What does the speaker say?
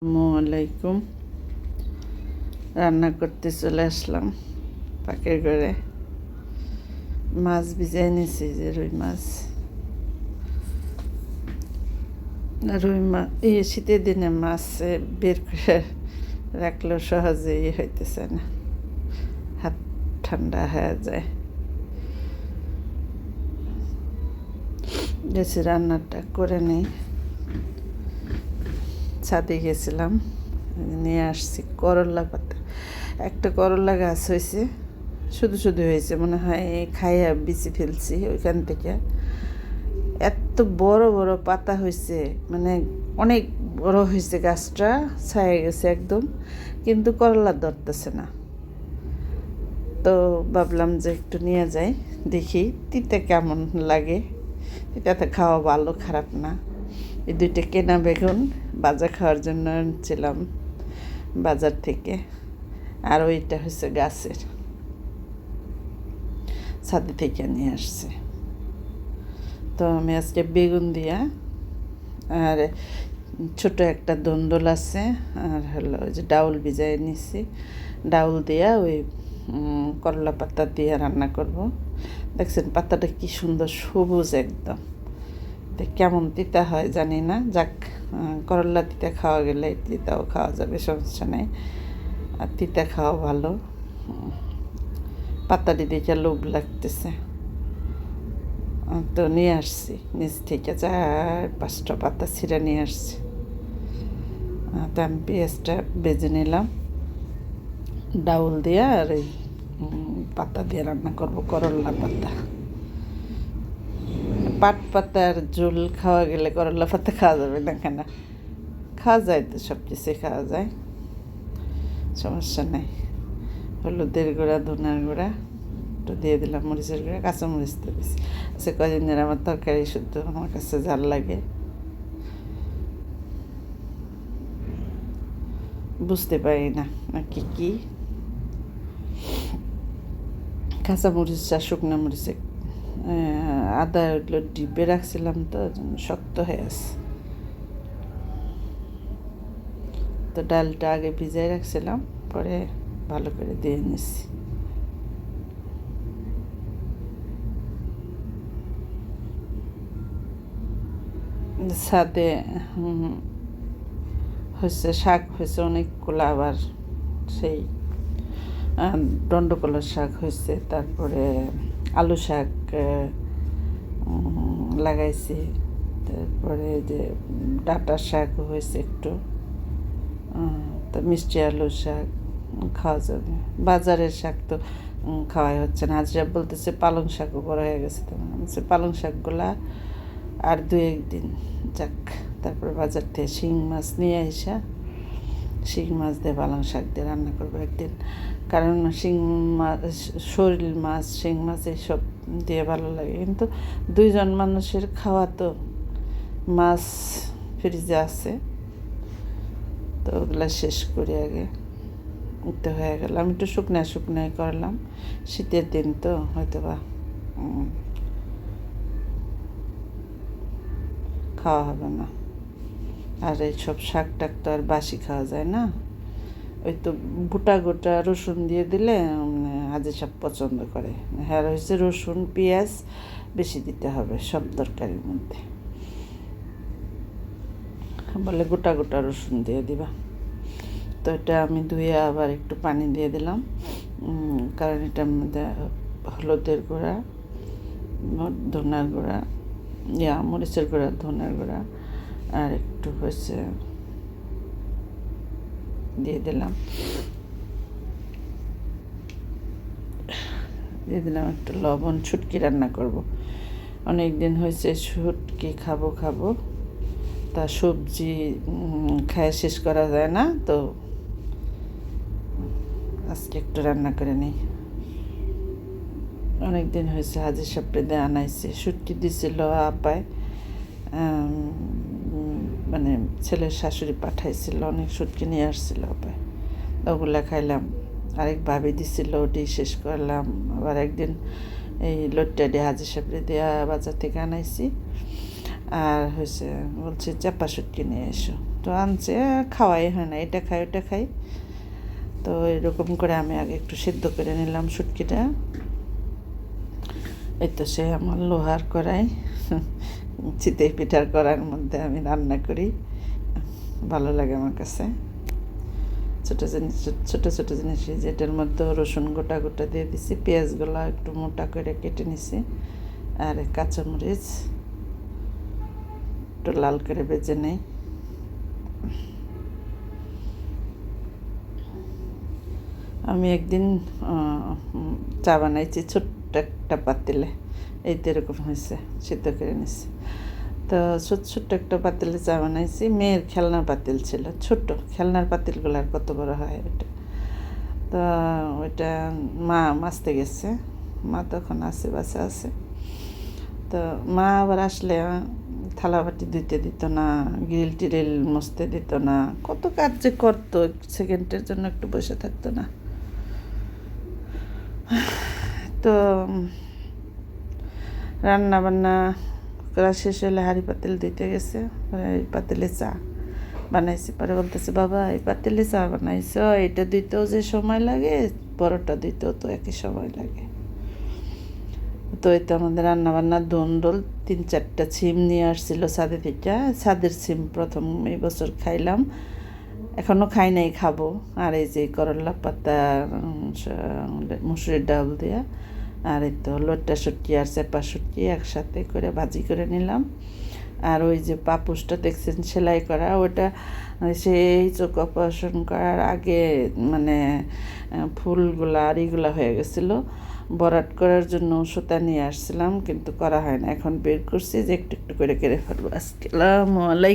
আসসালামাইকুম। রান্না করতে চলে আসলাম পাকের ঘরে। মাছ ভিজাই নিছি, যে রুই মাছ। শীতের দিনে মাছ বের করে রাখলেও সহজে হইতেছে না, হাত ঠান্ডা হয়ে যায়। গেছি রান্নাটা করে নেই। ছাদে গেছিলাম, নিয়ে আসছি করলা পাতা। একটা করলা গাছ হয়েছে, শুধু শুধু হয়েছে, মনে হয় খাইয়া বিচি ফেলছি ওইখান থেকে। এত বড় বড় পাতা হয়েছে, মানে অনেক বড় হয়েছে গাছটা, ছায়া গেছে একদম, কিন্তু করলা ধরতেছে না। তো ভাবলাম যে একটু নিয়ে যাই, দেখি তিতে কেমন লাগে। তিতাতে খাওয়া ভালো, খারাপ না। এই দুইটা কেনা বেগুন ভাজা খাওয়ার জন্য আনছিলাম বাজার থেকে, আর ওইটা হচ্ছে গাছের, ছাদে থেকে নিয়ে আসছে। তো আমি আজকে বেগুন দিয়া, আর ছোট একটা দন্দল আছে, আর হলো ওই যে ডাউল ভিজাই নিছি, ডাউল দিয়া ওই করলা পাতা দিয়ে রান্না করব। দেখছেন পাতাটা কি সুন্দর সবুজ একদম। কেমন তিতা হয় জানি না, যাক, করলা তিতা খাওয়া গেলে তিতাও খাওয়া যাবে, সমস্যা নেই। আর তিতা খাওয়া ভালো। পাতাটি দেখে লোভ লাগতেছে, তো নিয়ে আসছি নিচ থেকে 4-5টা পাতা ছিঁড়ে নিয়ে আসছি। তো আমি পেঁয়াজটা বেজে নিলাম ডাউল দিয়ে, আর এই পাতা দিয়ে রান্না করবো, করলা পাতা। পাট পাতার ঝোল খাওয়া গেলে করলা পাতা খাওয়া যাবে না কেন? খাওয়া যায় তো, সব কিছুই খাওয়া যায়, সমস্যা নেই। হলুদের গুঁড়া, ধনার গুঁড়া একটু দিয়ে দিলাম, মরিচের গুঁড়া, কাঁচামরিচ তো দিচ্ছি। আচ্ছা, কদিন ধরে আমার তরকারি শুদ্ধ আমার কাছে ঝাল লাগে, বুঝতে পারি না নাকি কি। কাঁচামরিচ আর শুকনো মরিচে আদা ওগুলো ডিব্বে রাখছিলাম, তো শক্ত হয়ে আছে। তো ডালটা আগে ভিজাই রাখছিলাম, পরে ভালো করে দিয়ে নিচ্ছি। ছাদে হয়েছে শাক, হয়েছে অনেকগুলো, আবার সেই দণ্ডকলার শাক হয়েছে, তারপরে আলু শাক লাগাইছি, তারপরে যে ডাঁটার শাক হয়েছে একটু, তো মিষ্টি আলু শাক খাওয়া যাবে। বাজারের শাক তো খাওয়াই হচ্ছে না। আজরা বলতেছে পালং শাকও বড় হয়ে গেছে, তো বলছে পালং শাকগুলা আর 2-1 দিন যাক, তারপরে বাজার থেকে শিং মাছ নিয়ে আসা, শিং মাছ দিয়ে পালং শাক দিয়ে রান্না করবো একদিন। কারণ শিং মাছ, শোল মাছ, শিং মাছ এইসব দিয়ে ভালো লাগে, কিন্তু 2জন মানুষের খাওয়া, তো মাছ ফ্রিজে আছে, তো ওগুলা শেষ করি আগে। তো হয়ে গেল, আমি একটু শুকনায় করলাম, শীতের দিন তো হয়তো বা খাওয়া হবে না। আর এইসব শাক টাক তো আর বাসি খাওয়া যায় না। ওই তো গোটা গোটা রসুন দিয়ে দিলে আজে সব পছন্দ করে। হ্যাঁ, হচ্ছে রসুন পেঁয়াজ বেশি দিতে হবে সব তরকারির মধ্যে, বলে গোটা গোটা রসুন দিয়ে দিবা। তো এটা আমি ধুয়ে আবার একটু পানি দিয়ে দিলাম, কারণ এটার মধ্যে হলুদের গুঁড়া, ধনার গুঁড়া, মরিচের গুঁড়া, ধনার গুঁড়া, আর একটু হয়েছে দিয়ে দিলাম একটু লবণ। শুটকি রান্না করব, অনেক দিন হয়েছে শুটকি খাবো, তা সবজি খায় শেষ করা যায় না, তো আজকে একটু রান্না করে নিই। অনেক দিন হয়েছে হাজির সাপড়ে আনাইছে, শুটকি দিছিল আপায়, মানে ছেলের শাশুড়ি পাঠাইছিল, অনেক শুটকি নিয়ে আসছিল আপায়, ওগুলা খাইলাম। আরেক ভাবি দিছিল, ওটি শেষ করলাম। আবার একদিন এই লোটটা দিয়ে হাজির সাপড়ে দেওয়া বাজার থেকে আনাইছি, আর হয়েছে বলছে চাপা শুটকি নিয়ে এসো, তো আনছে, খাওয়াই হয় না, এটা খাই ওটা খাই। তো এরকম করে আমি আগে একটু সিদ্ধ করে নিলাম শুটকিটা। এই তো সে আমার লোহার কড়াই, চিতই পিঠার কড়াইয়ের মধ্যে আমি রান্না করি, ভালো লাগে আমার কাছে। ছোটো জিনিস, ছোটো ছোটো জিনিস, যেটার মধ্যে রসুন গোটা গোটা দিয়ে দিছি, পেঁয়াজগুলো একটু মোটা করে কেটে নিছি, আর কাঁচামরিচ একটু লাল করে ভেজে নেই। আমি একদিন চা বানাইছি ছোট্ট একটা পাতিলে, এই তো এরকম হয়েছে, সিদ্ধ করে নিছি। তো ছোট্ট একটা পাতিলে চা বানাইছি, মেয়ের খেলনার পাতিল ছিল, ছোট্ট খেলনার পাতিলগুলো আর কত বড় হয় ওইটা। তো ওইটা মা মাজতে গেছে, মা তখন আছে, বাসা আছে। তো মা আবার আসলে থালা বাটি ধুইতে দিত না, গ্রিল টিরিল মুছতে দিত না, কত কাজ যে করতো, সেকেন্ডের জন্য একটু বসে থাকতো না। তো রান্না বান্না করা শেষ হলে হাঁড়ি পাতিল দিতে গেছে, এই পাতিলে চা বানাইছি। পরে বলতেছে, বাবা এই পাতিলে চা বানাইছ, এটা দিতেও যে সময় লাগে, পরোটা দিতেও তো একই সময় লাগে। তো এই তো আমাদের রান্নাবান্না দোল 3-4টা ছিম নিয়ে আসছিল ছাদে থেকে, ছাদের ছিম প্রথম এই বছর খাইলাম, এখনও খাই নাই, খাবো। আর এই যে করলা পাতা, মুসুরির ডাল দিয়া, আর এই তো লোট্টা শুটকি আর চেপা শুটকি একসাথে করে ভাজি করে নিলাম। আর ওই যে পাপুসটা দেখছেন সেলাই করা, ওটা সেই চোখ অপারেশন করার আগে মানে ফুলগুলা আর এইগুলা হয়ে গেছিলো, বরাট করার জন্য সুতা নিয়ে আসছিলাম, কিন্তু করা হয় না। এখন বের করছি যে একটু একটু করে কেড়ে ফেলবো। আসসালামু আলাইকুম।